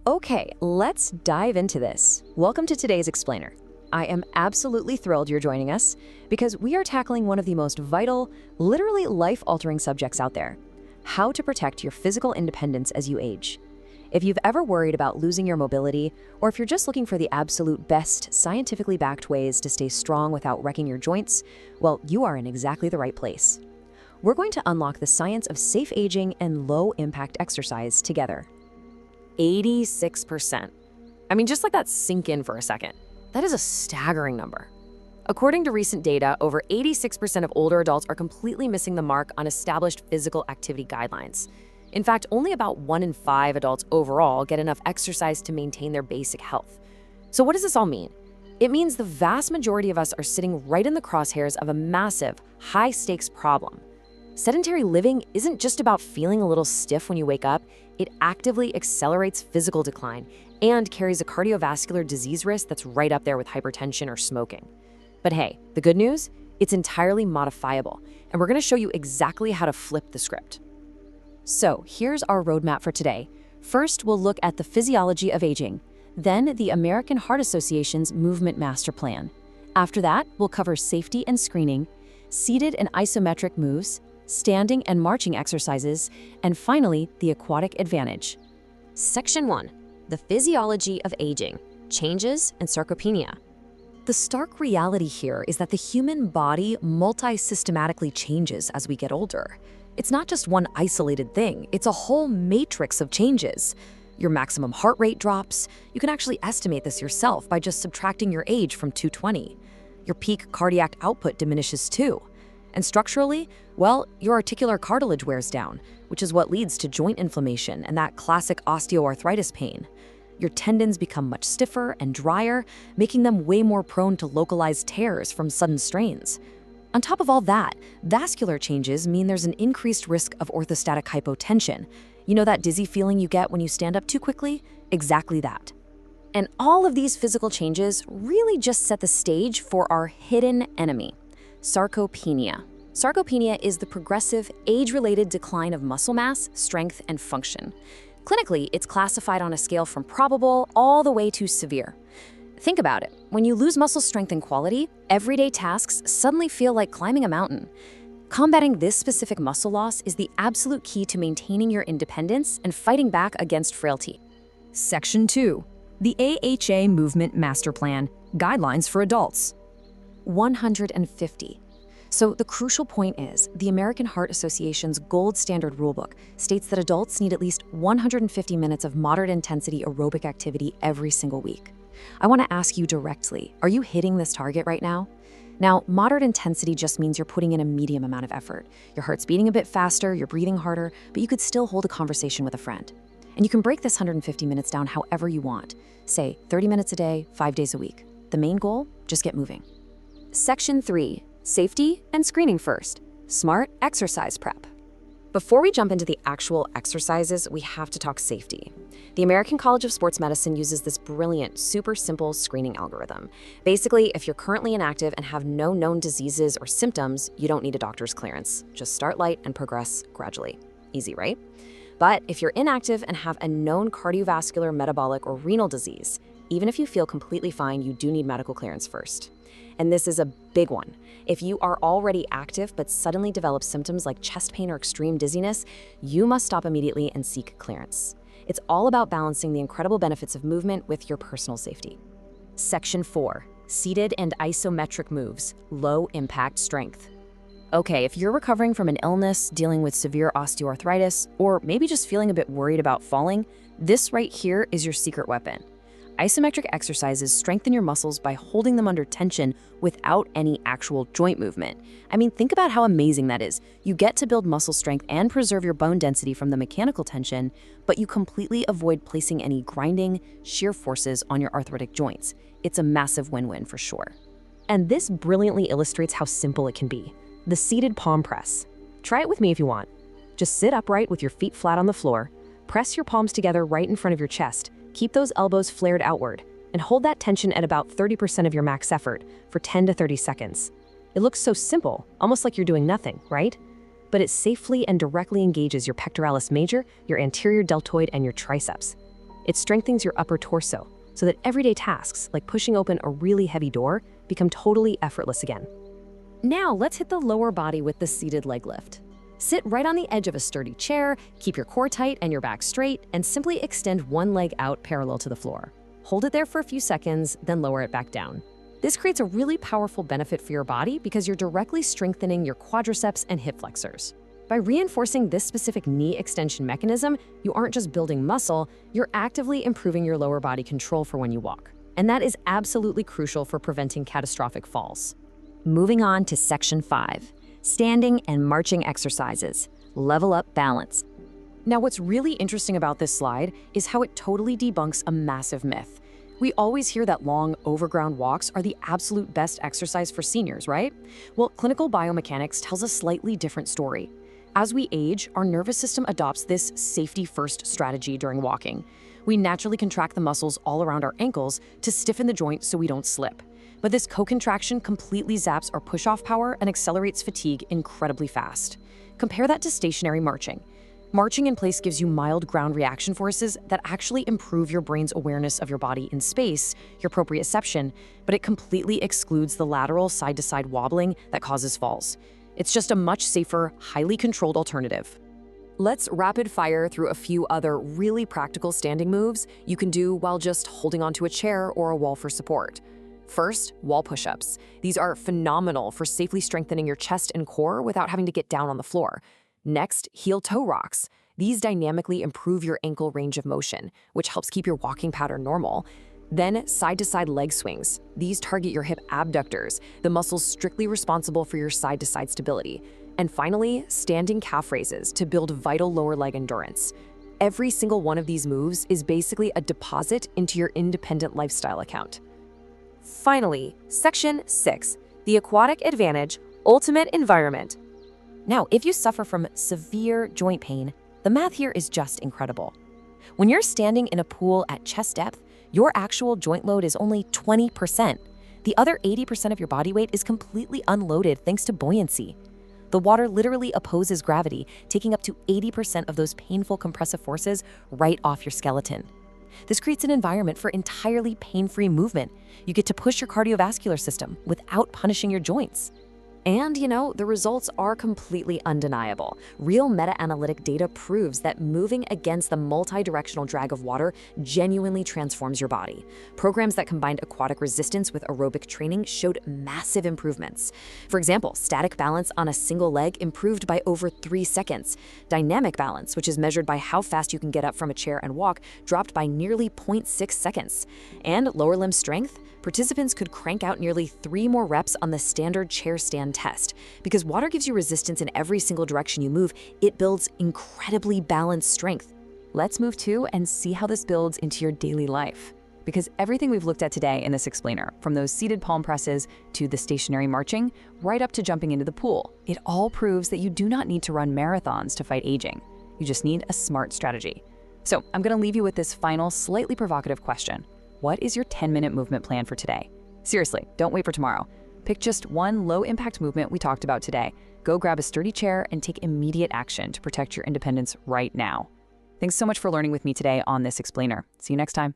Okay, let's dive into this. Welcome to today's Explainer. I am absolutely thrilled you're joining us because we are tackling one of the most vital, literally life-altering subjects out there: how to protect your physical independence as you age. If you've ever worried about losing your mobility, or if you're just looking for the absolute best, scientifically backed ways to stay strong without wrecking your joints, well, you are in exactly the right place. We're going to unlock the science of safe aging and low-impact exercise together. 86%. I mean, just let that sink in for a second. That is a staggering number. According to recent data, over 86% of older adults are completely missing the mark on established physical activity guidelines. In fact, only about 1 in 5 adults overall get enough exercise to maintain their basic health. So what does this all mean? It means the vast majority of us are sitting right in the crosshairs of a massive, high-stakes problem. Sedentary living isn't just about feeling a little stiff when you wake up. It actively accelerates physical decline and carries a cardiovascular disease risk that's right up there with hypertension or smoking. But hey, the good news? It's entirely modifiable, and we're going to show you exactly how to flip the script. So here's our roadmap for today. First, we'll look at the physiology of aging, then the American Heart Association's Movement Master Plan. After that, we'll cover safety and screening, seated and isometric moves, standing and marching exercises, and finally, the aquatic advantage. Section 1. The physiology of aging, changes and sarcopenia. The stark reality here is that the human body multi-systematically changes as we get older. It's not just one isolated thing, it's a whole matrix of changes. Your maximum heart rate drops. You can actually estimate this yourself by just subtracting your age from 220. Your peak cardiac output diminishes too. And structurally, well, your articular cartilage wears down, which is what leads to joint inflammation and that classic osteoarthritis pain. Your tendons become much stiffer and drier, making them way more prone to localized tears from sudden strains. On top of all that, vascular changes mean there's an increased risk of orthostatic hypotension. You know that dizzy feeling you get when you stand up too quickly? Exactly that. And all of these physical changes really just set the stage for our hidden enemy: sarcopenia. Sarcopenia is the progressive, age-related decline of muscle mass, strength, and function. Clinically, it's classified on a scale from probable all the way to severe. Think about it. When you lose muscle strength and quality, everyday tasks suddenly feel like climbing a mountain. Combating this specific muscle loss is the absolute key to maintaining your independence and fighting back against frailty. Section 2. The AHA Movement Master Plan, Guidelines for Adults. 150. So the crucial point is, the American Heart Association's gold standard rulebook states that adults need at least 150 minutes of moderate intensity aerobic activity every single week. I want to ask you directly, are you hitting this target right now? Now, moderate intensity just means you're putting in a medium amount of effort. Your heart's beating a bit faster, you're breathing harder, but you could still hold a conversation with a friend. And you can break this 150 minutes down however you want. Say 30 minutes a day, 5 days a week. The main goal? Just get moving. Section 3. Safety and screening first. Smart exercise prep. Before we jump into the actual exercises, we have to talk safety. The American College of Sports Medicine uses this brilliant, super simple screening algorithm. Basically, if you're currently inactive and have no known diseases or symptoms, you don't need a doctor's clearance. Just start light and progress gradually. Easy, right? But if you're inactive and have a known cardiovascular, metabolic, or renal disease, even if you feel completely fine, you do need medical clearance first. And this is a big one. If you are already active but suddenly develop symptoms like chest pain or extreme dizziness, you must stop immediately and seek clearance. It's all about balancing the incredible benefits of movement with your personal safety. Section 4. Seated and isometric moves, low impact strength. Okay, if you're recovering from an illness, dealing with severe osteoarthritis, or maybe just feeling a bit worried about falling, this right here is your secret weapon. Isometric exercises strengthen your muscles by holding them under tension without any actual joint movement. I mean, think about how amazing that is. You get to build muscle strength and preserve your bone density from the mechanical tension, but you completely avoid placing any grinding, shear forces on your arthritic joints. It's a massive win-win for sure. And this brilliantly illustrates how simple it can be. The seated palm press. Try it with me if you want. Just sit upright with your feet flat on the floor, press your palms together right in front of your chest, keep those elbows flared outward, and hold that tension at about 30% of your max effort for 10 to 30 seconds. It looks so simple, almost like you're doing nothing, right? But it safely and directly engages your pectoralis major, your anterior deltoid, and your triceps. It strengthens your upper torso so that everyday tasks, like pushing open a really heavy door, become totally effortless again. Now let's hit the lower body with the seated leg lift. Sit right on the edge of a sturdy chair, keep your core tight and your back straight, and simply extend one leg out parallel to the floor. Hold it there for a few seconds, then lower it back down. This creates a really powerful benefit for your body because you're directly strengthening your quadriceps and hip flexors. By reinforcing this specific knee extension mechanism, you aren't just building muscle, you're actively improving your lower body control for when you walk. And that is absolutely crucial for preventing catastrophic falls. Moving on to section 5, standing and marching exercises. Level up balance. Now, what's really interesting about this slide is how it totally debunks a massive myth. We always hear that long, overground walks are the absolute best exercise for seniors, right? Well, clinical biomechanics tells a slightly different story. As we age, our nervous system adopts this safety-first strategy during walking. We naturally contract the muscles all around our ankles to stiffen the joint so we don't slip. But this co-contraction completely zaps our push-off power and accelerates fatigue incredibly fast. Compare that to stationary marching. Marching in place gives you mild ground reaction forces that actually improve your brain's awareness of your body in space, your proprioception, but it completely excludes the lateral side-to-side wobbling that causes falls. It's just a much safer, highly controlled alternative. Let's rapid fire through a few other really practical standing moves you can do while just holding onto a chair or a wall for support. First, wall push-ups. These are phenomenal for safely strengthening your chest and core without having to get down on the floor. Next, heel-toe rocks. These dynamically improve your ankle range of motion, which helps keep your walking pattern normal. Then, side-to-side leg swings. These target your hip abductors, the muscles strictly responsible for your side-to-side stability. And finally, standing calf raises to build vital lower leg endurance. Every single one of these moves is basically a deposit into your independent lifestyle account. Finally, section 6, the aquatic advantage, ultimate environment. Now, if you suffer from severe joint pain, the math here is just incredible. When you're standing in a pool at chest depth, your actual joint load is only 20%. The other 80% of your body weight is completely unloaded thanks to buoyancy. The water literally opposes gravity, taking up to 80% of those painful compressive forces right off your skeleton. This creates an environment for entirely pain-free movement. You get to push your cardiovascular system without punishing your joints. And, the results are completely undeniable. Real meta-analytic data proves that moving against the multi-directional drag of water genuinely transforms your body. Programs that combined aquatic resistance with aerobic training showed massive improvements. For example, static balance on a single leg improved by over 3 seconds. Dynamic balance, which is measured by how fast you can get up from a chair and walk, dropped by nearly 0.6 seconds. And lower limb strength, participants could crank out nearly 3 more reps on the standard chair stand test. Because water gives you resistance in every single direction you move, it builds incredibly balanced strength. Let's move to and see how this builds into your daily life. Because everything we've looked at today in this explainer, from those seated palm presses to the stationary marching, right up to jumping into the pool, it all proves that you do not need to run marathons to fight aging. You just need a smart strategy. So I'm going to leave you with this final, slightly provocative question. What is your 10-minute movement plan for today? Seriously, don't wait for tomorrow. Pick just one low-impact movement we talked about today. Go grab a sturdy chair and take immediate action to protect your independence right now. Thanks so much for learning with me today on this explainer. See you next time.